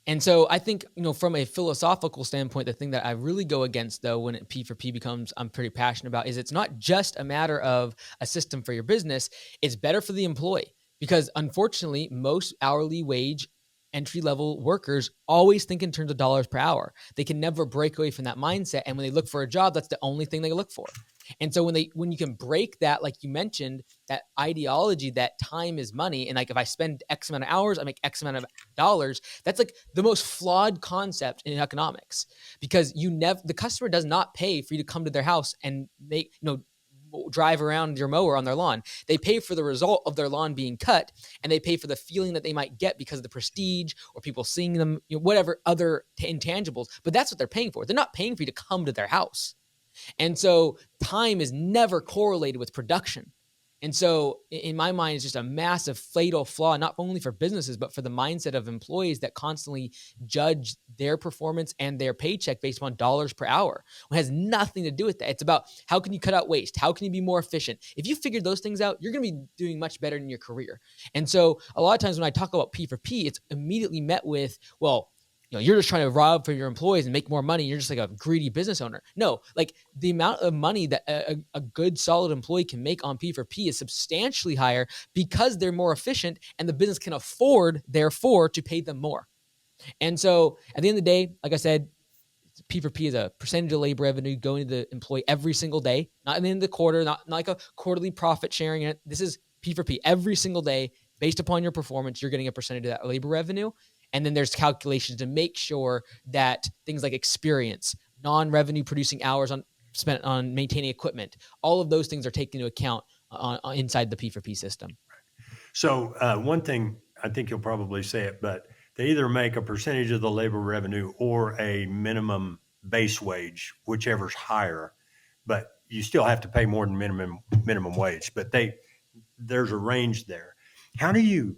And so I think, from a philosophical standpoint, the thing that I really go against, though, when P for P becomes, I'm pretty passionate about, is it's not just a matter of a system for your business. It's better for the employee, because unfortunately, most hourly wage entry-level workers always think in terms of dollars per hour. They can never break away from that mindset. And when they look for a job, that's the only thing they look for. And so when you can break that, like you mentioned, that ideology that time is money, and like if I spend X amount of hours, I make X amount of dollars, that's like the most flawed concept in economics, because the customer does not pay for you to come to their house and make, drive around your mower on their lawn. They pay for the result of their lawn being cut, and they pay for the feeling that they might get because of the prestige or people seeing them, whatever other intangibles, but that's what they're paying for. They're not paying for you to come to their house. And so time is never correlated with production. And so in my mind, it's just a massive fatal flaw, not only for businesses, but for the mindset of employees that constantly judge their performance and their paycheck based on dollars per hour. It has nothing to do with that. It's about how can you cut out waste? How can you be more efficient? If you figure those things out, you're going to be doing much better in your career. And so a lot of times when I talk about P for P, it's immediately met with, well, you're just trying to rob for your employees and make more money. You're just like a greedy business owner. No, like the amount of money that a good, solid employee can make on P for P is substantially higher because they're more efficient, and the business can afford, therefore, to pay them more. And so at the end of the day, like I said, P for P is a percentage of labor revenue going to the employee every single day, not at the end of the quarter, not like a quarterly profit sharing. This is P for P every single day. Based upon your performance, you're getting a percentage of that labor revenue. And then there's calculations to make sure that things like experience, non-revenue producing hours spent on maintaining equipment, all of those things are taken into account inside the P for P system. So one thing, I think you'll probably say it, but they either make a percentage of the labor revenue or a minimum base wage, whichever's higher, but you still have to pay more than minimum wage. But there's a range there. How do you,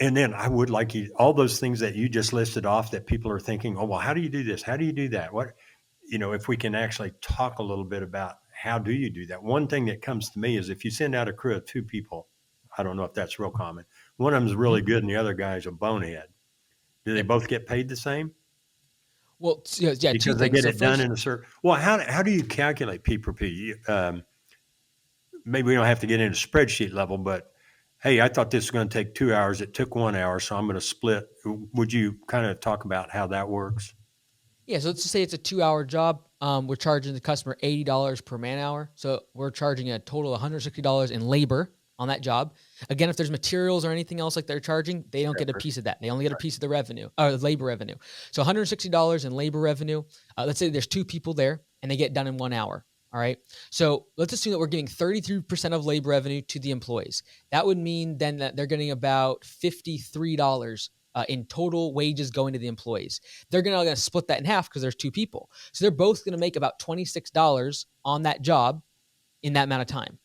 and then I would like you, all those things that you just listed off that people are thinking, oh, well, how do you do this? How do you do that? What, if we can actually talk a little bit about how do you do that? One thing that comes to me is if you send out a crew of 2 people, I don't know if that's real common. One of them is really good and the other guy is a bonehead. Do they both get paid the same? Well, yeah, two Because they things. get So it done first, in a certain, well, how do you calculate P per P? Maybe we don't have to get into spreadsheet level, but hey, I thought this was going to take 2 hours. It took 1 hour, so I'm going to split. Would you kind of talk about how that works? yeah, so let's just say it's a 2-hour job. We're charging the customer $80 per man hour. So we're charging a total of $160 in labor on that job. Again, if there's materials or anything else like they're charging, they don't get a piece of that. They only get a piece of the revenue or the labor revenue. So $160 in labor revenue. Let's say there's 2 people there and they get done in 1 hour. All right. So let's assume that we're giving 33% of labor revenue to the employees. That would mean then that they're getting about $53 in total wages going to the employees. They're going to split that in half because there's 2 people. So they're both going to make about $26 on that job in that amount of time.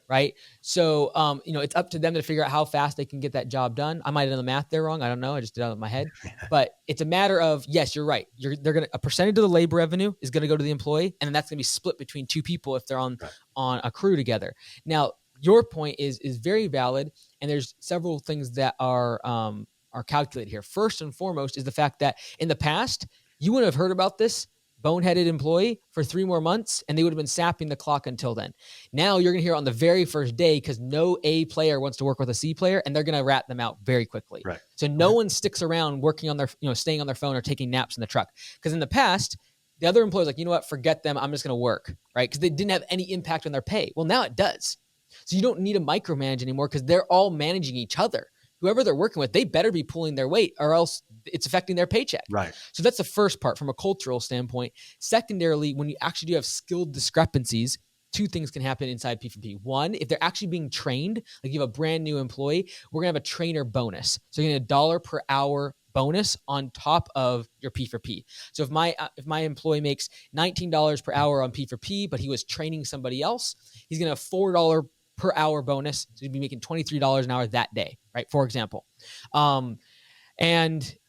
Right. So, it's up to them to figure out how fast they can get that job done. I might have done the math there wrong. I don't know. I just did it out of my head, but it's a matter of, yes, you're right. A percentage of the labor revenue is going to go to the employee. And then that's going to be split between 2 people if they're on a crew together. Now, your point is very valid. And there's several things that are calculated here. First and foremost is the fact that in the past, you wouldn't have heard about this boneheaded employee for 3 more months, and they would have been sapping the clock until then. Now you're going to hear on the very first day because no A player wants to work with a C player, and they're going to rat them out very quickly. Right. So no one sticks around working on their, staying on their phone or taking naps in the truck. Because in the past, the other employees like, you know what, forget them. I'm just going to work, right? Because they didn't have any impact on their pay. Well, now it does. So you don't need to micromanage anymore because they're all managing each other. Whoever they're working with, they better be pulling their weight or else it's affecting their paycheck. Right. So that's the first part from a cultural standpoint. Secondarily, when you actually do have skilled discrepancies, 2 things can happen inside P4P. One, if they're actually being trained, like you have a brand new employee, we're going to have a trainer bonus. So you're going to $1 per hour bonus on top of your P4P. So if my employee makes $19 per hour on P4P, but he was training somebody else, he's going to have $4 per hour bonus. So he'd be making $23 an hour that day, right? For example. And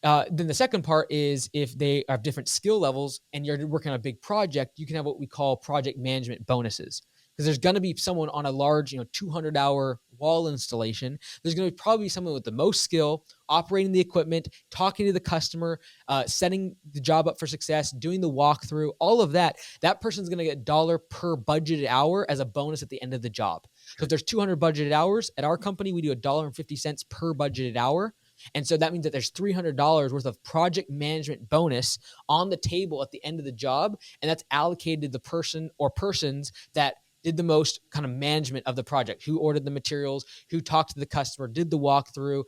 then the second part is if they have different skill levels and you're working on a big project, you can have what we call project management bonuses. Because there's going to be someone on a large, 200-hour wall installation. There's going to probably be someone with the most skill, operating the equipment, talking to the customer, setting the job up for success, doing the walkthrough, all of that. That person's going to get $1 per budgeted hour as a bonus at the end of the job. So if there's 200 budgeted hours at our company, we do $1.50 per budgeted hour. And so that means that there's $300 worth of project management bonus on the table at the end of the job. And that's allocated to the person or persons that did the most kind of management of the project, who ordered the materials, who talked to the customer, did the walkthrough,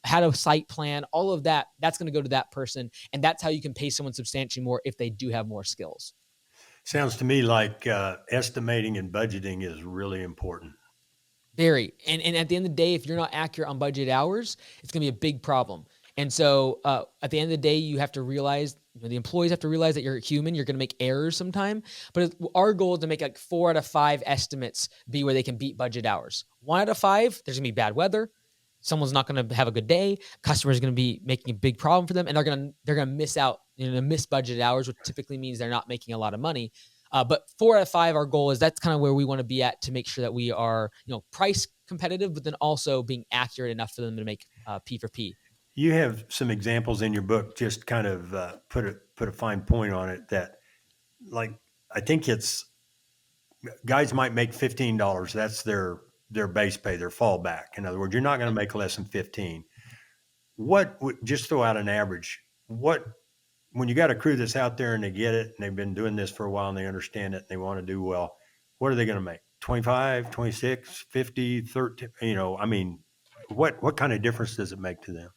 had a site plan, all of that, that's going to go to that person. And that's how you can pay someone substantially more if they do have more skills. Sounds to me like estimating and budgeting is really important. Very. And at the end of the day, if you're not accurate on budget hours, it's going to be a big problem. And so at the end of the day, you have to realize, the employees have to realize that you're human. You're going to make errors sometime. But our goal is to make like 4 out of 5 estimates be where they can beat budget hours. 1 out of 5, there's going to be bad weather. Someone's not going to have a good day. Customer's going to be making a big problem for them. And they're going to miss out, miss budget hours, which typically means they're not making a lot of money. But 4 out of 5, our goal is that's kind of where we want to be at to make sure that we are, price competitive, but then also being accurate enough for them to make P4P. You have some examples in your book, just kind of put a fine point on it that, like, I think it's guys might make $15. That's their base pay, their fallback. In other words, you're not going to make less than 15. What would, just throw out an average, when you got a crew that's out there and they get it and they've been doing this for a while and they understand it and they want to do well, what are they going to make? 25, 26, 50, 30, what kind of difference does it make to them?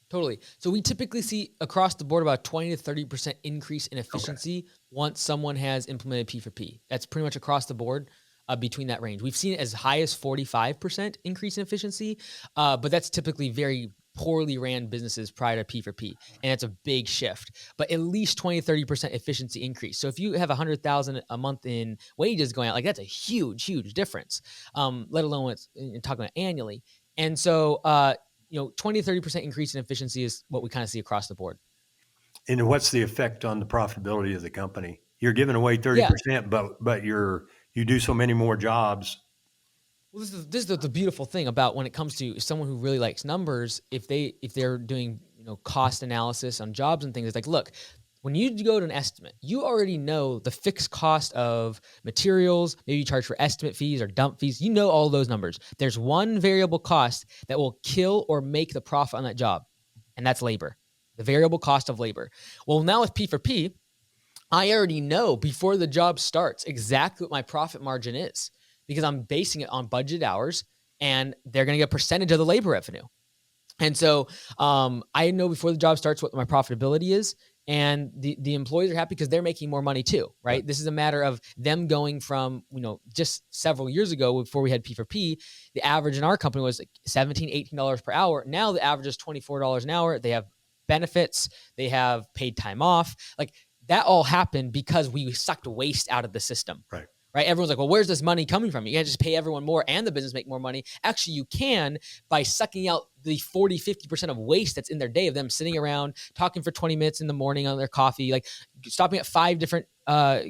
Totally. So we typically see across the board about 20 to 30% increase in efficiency once someone has implemented P4P. That's pretty much across the board between that range. We've seen it as high as 45% increase in efficiency, but that's typically very poorly ran businesses prior to P4P. And it's a big shift, but at least 20-30% efficiency increase. So if you have 100,000 a month in wages going out, like that's a huge, huge difference, let alone what's talking about annually. And so, 20-30% increase in efficiency is what we kind of see across the board. And what's the effect on the profitability of the company? You're giving away 30%, Yeah. but you do so many more jobs. Well, this is the beautiful thing about when it comes to someone who really likes numbers. If they're doing cost analysis on jobs and things, it's like, look, when you go to an estimate, you already know the fixed cost of materials. Maybe you charge for estimate fees or dump fees. You know all those numbers. There's one variable cost that will kill or make the profit on that job, and that's labor. The variable cost of labor. Well, now with P4P, I already know before the job starts exactly what my profit margin is, because I'm basing it on budget hours, and they're going to get a percentage of the labor revenue. And so I know before the job starts what my profitability is, and the employees are happy because they're making more money too, right? This is a matter of them going from, just several years ago before we had P4P, the average in our company was like $17, $18 per hour. Now the average is $24 an hour. They have benefits. They have paid time off. Like that all happened because we sucked waste out of the system. Right? Everyone's like, well, where's this money coming from? You can't just pay everyone more and the business make more money. Actually, you can by sucking out the 40-50% of waste that's in their day of them sitting around talking for 20 minutes in the morning on their coffee, like stopping at 5 different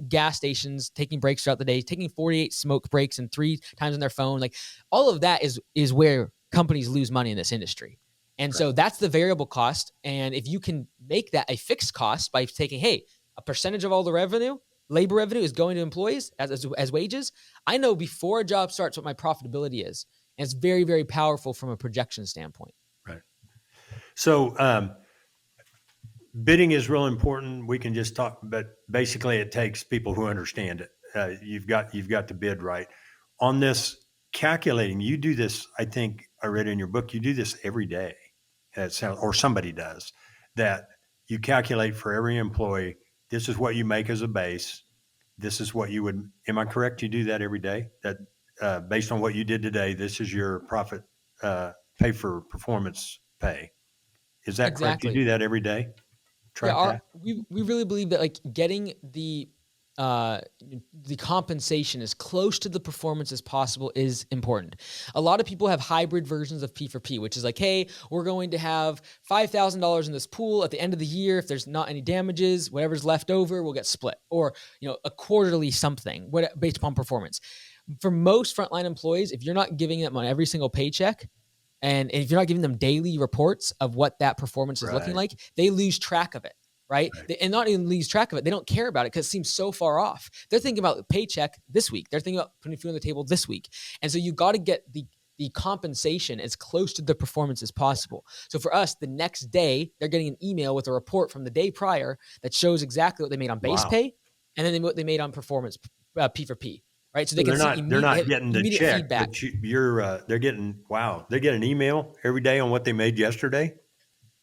gas stations, taking breaks throughout the day, taking 48 smoke breaks and 3 times on their phone. Like all of that is where companies lose money in this industry. And so that's the variable cost. And if you can make that a fixed cost by taking, hey, a percentage of all the revenue, labor revenue is going to employees as wages, I know before a job starts what my profitability is. And it's very, very powerful from a projection standpoint. Right. So bidding is real important. We can just talk, but basically it takes people who understand it. You've got to bid right. On this calculating, you do this, I think I read in your book, you do this every day. Or somebody does, that you calculate for every employee, this is what you make as a base. This is what you would, am I correct? You do that every day? That based on what you did today, this is your profit, pay for performance pay. Is that correct? You do that every day? We really believe that like getting the compensation as close to the performance as possible is important. A lot of people have hybrid versions of P4P, which is like, hey, we're going to have $5,000 in this pool at the end of the year. If there's not any damages, whatever's left over will get split, or a quarterly something based upon performance. For most frontline employees, if you're not giving them on every single paycheck, and if you're not giving them daily reports of what that performance is looking like, they lose track of it. Right? And not even lose track of it. They don't care about it because it seems so far off. They're thinking about the paycheck this week. They're thinking about putting food on the table this week. And so you got to get the compensation as close to the performance as possible. So for us, the next day, they're getting an email with a report from the day prior that shows exactly what they made on base pay, and then what they made on performance P4P. Right? So they can see they're not getting the check, feedback. But they get an email every day on what they made yesterday.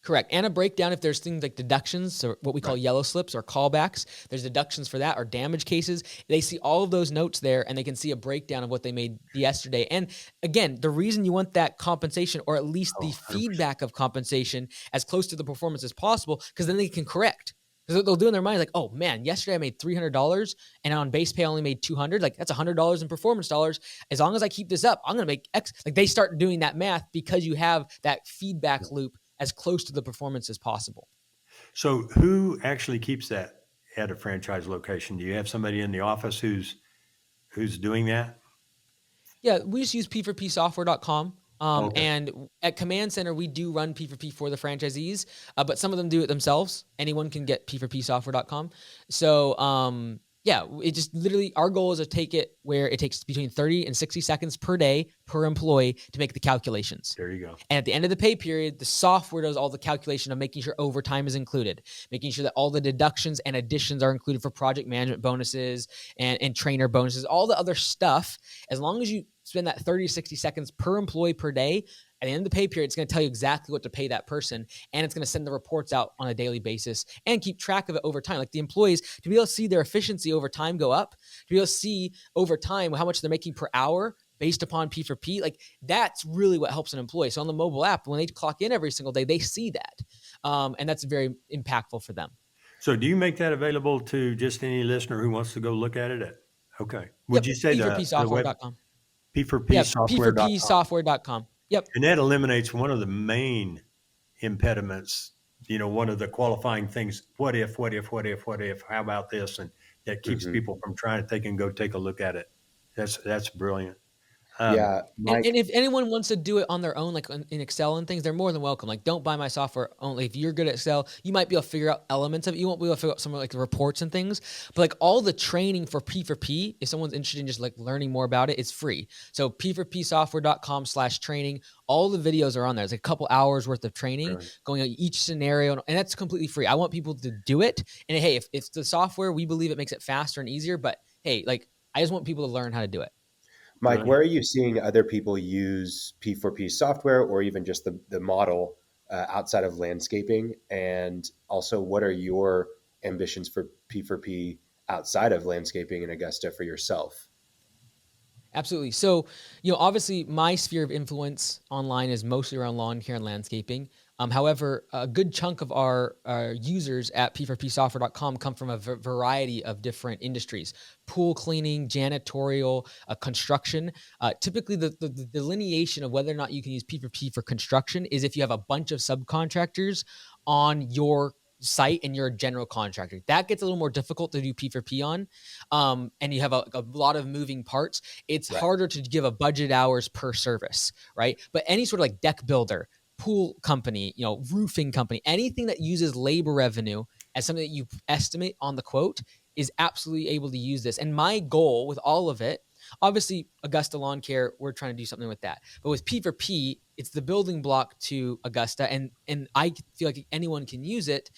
Correct. And a breakdown if there's things like deductions, or what we call yellow slips or callbacks. There's deductions for that, or damage cases. They see all of those notes there, and they can see a breakdown of what they made yesterday. And again, the reason you want that compensation, or at least the 100%. Feedback of compensation, as close to the performance as possible, because then they can correct. Because they'll do in their mind like, oh man, yesterday I made $300 and on base pay I only made $200. Like that's $100 in performance dollars. As long as I keep this up, I'm going to make X. Like they start doing that math because you have that feedback loop as close to the performance as possible. So who actually keeps that at a franchise location? Do you have somebody in the office who's doing that? Yeah, we just use p4psoftware.com. And at Command Center, we do run P4P for the franchisees, but some of them do it themselves. Anyone can get p4psoftware.com. So, it just literally, our goal is to take it where it takes between 30 and 60 seconds per day per employee to make the calculations. There you go. And at the end of the pay period, the software does all the calculation of making sure overtime is included, making sure that all the deductions and additions are included for project management bonuses and trainer bonuses, all the other stuff. As long as you spend that 30 to 60 seconds per employee per day, at the end of the pay period, it's going to tell you exactly what to pay that person, and it's going to send the reports out on a daily basis and keep track of it over time. Like the employees, to be able to see their efficiency over time go up, to be able to see over time how much they're making per hour, based upon P4P, like that's really what helps an employee. So on the mobile app, when they clock in every single day, they see that. And that's very impactful for them. So do you make that available to just any listener who wants to go look at it? Okay. Would Yep. you say the web P4psoftware.com. Yeah. P4Psoftware.com? P4psoftware.com. Yep. And that eliminates one of the main impediments, one of the qualifying things. What if, how about this? And that keeps Mm-hmm. people from trying to go take a look at it. That's brilliant. Yeah, And Mike. if anyone wants to do it on their own, like in Excel and things, they're more than welcome. Like, don't buy my software only. If you're good at Excel, you might be able to figure out elements of it. You won't be able to figure out some of like the reports and things. But like all the training for P4P, if someone's interested in just like learning more about it, it's free. So P4Psoftware.com/training. All the videos are on there. It's like a couple hours worth of training Brilliant. going on each scenario, and that's completely free. I want people to do it. And hey, if the software, we believe it makes it faster and easier. But hey, like I just want people to learn how to do it. Mike, where are you seeing other people use P4P software or even just the model outside of landscaping? And also, what are your ambitions for P4P outside of landscaping in Augusta for yourself? Absolutely. So, obviously my sphere of influence online is mostly around lawn care and landscaping. However, a good chunk of our users at p4psoftware.com come from a variety of different industries: pool cleaning, janitorial, construction. Typically, the delineation of whether or not you can use P4P for construction is if you have a bunch of subcontractors on your site and you're a general contractor. That gets a little more difficult to do P4P on, and you have a lot of moving parts. It's harder to give a budget hours per service, right? But any sort of like deck builder, pool company, roofing company, anything that uses labor revenue as something that you estimate on the quote is absolutely able to use this. And my goal with all of it, obviously Augusta Lawn Care, we're trying to do something with that. But with P4P, it's the building block to Augusta, and I feel like anyone can use it.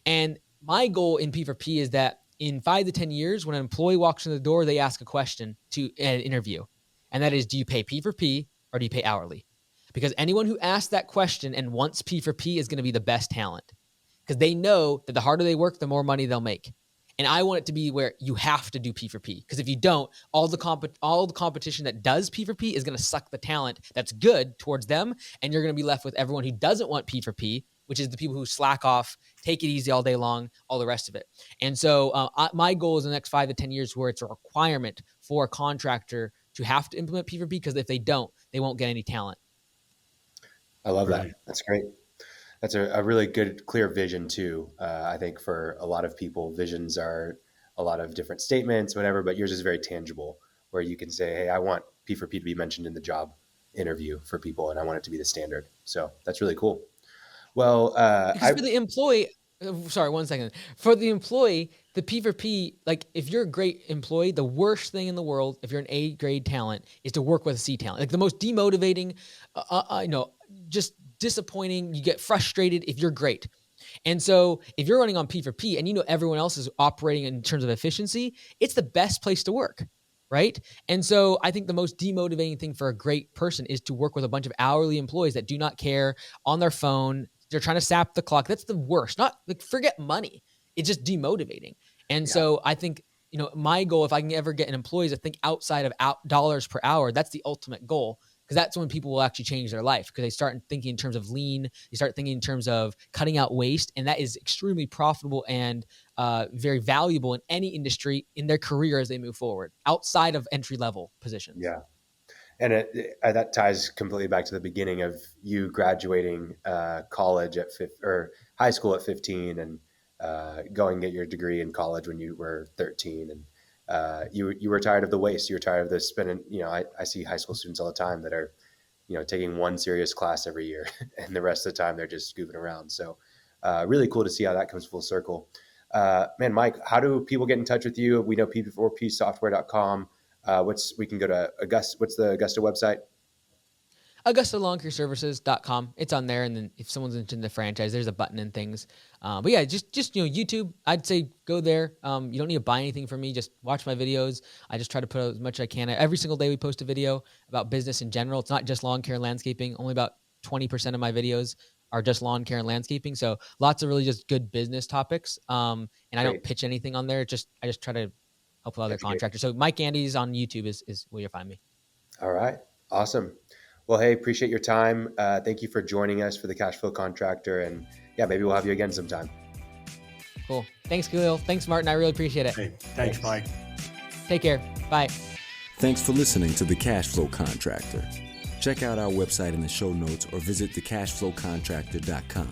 And my goal in P4P is that in 5 to 10 years, when an employee walks in the door, they ask a question to an interview. And that is, do you pay P4P or do you pay hourly? Because anyone who asks that question and wants P4P is going to be the best talent, because they know that the harder they work, the more money they'll make. And I want it to be where you have to do P4P, because if you don't, all the competition that does P4P is going to suck the talent that's good towards them, and you're going to be left with everyone who doesn't want P4P, which is the people who slack off, take it easy all day long, all the rest of it. And so my goal is in the next 5 to 10 years where it's a requirement for a contractor to have to implement P4P, because if they don't, they won't get any talent. I love that. That's great. That's a really good, clear vision too. I think for a lot of people, visions are a lot of different statements, whatever, but yours is very tangible, where you can say, hey, I want P4P to be mentioned in the job interview for people, and I want it to be the standard. So that's really cool. Well, for the employee, sorry, 1 second. For the employee, the P4P, like if you're a great employee, the worst thing in the world, if you're an A grade talent, is to work with a C talent. Like the most demotivating, just disappointing. You get frustrated if you're great. And so if you're running on P4P and everyone else is operating in terms of efficiency, it's the best place to work, right? And so I think the most demotivating thing for a great person is to work with a bunch of hourly employees that do not care, on their phone. They're trying to sap the clock. That's the worst. Not like forget money. It's just demotivating. And so I think, my goal, if I can ever get an employee, is to think outside of dollars per hour. That's the ultimate goal, because that's when people will actually change their life, because they start thinking in terms of lean. They start thinking in terms of cutting out waste. And that is extremely profitable and very valuable in any industry in their career as they move forward outside of entry-level positions. Yeah. And that ties completely back to the beginning of you graduating college or high school at 15 and going get your degree in college when you were 13. And you were tired of the waste. You were tired of the spending, I see high school students all the time that are, taking one serious class every year and the rest of the time they're just goofing around. So really cool to see how that comes full circle. Man, Mike, how do people get in touch with you? We know p4psoftware.com. We can go to Augusta. What's the Augusta website? AugustaLawnCareServices.com. It's on there. And then if someone's interested in the franchise, there's a button and things. But yeah, just YouTube, I'd say go there. You don't need to buy anything from me. Just watch my videos. I just try to put out as much as I can. Every single day we post a video about business in general. It's not just lawn care and landscaping. Only about 20% of my videos are just lawn care and landscaping. So lots of really just good business topics. And I don't pitch anything on there. I just try to help other contractors. So Mike Andes on YouTube is where you'll find me. All right. Awesome. Well, hey, appreciate your time. Thank you for joining us for the Cash Flow Contractor. And yeah, maybe we'll have you again sometime. Cool. Thanks, Khalil. Thanks, Martin. I really appreciate it. Hey, thanks, Mike. Take care. Bye. Thanks for listening to The Cash Flow Contractor. Check out our website in the show notes or visit thecashflowcontractor.com.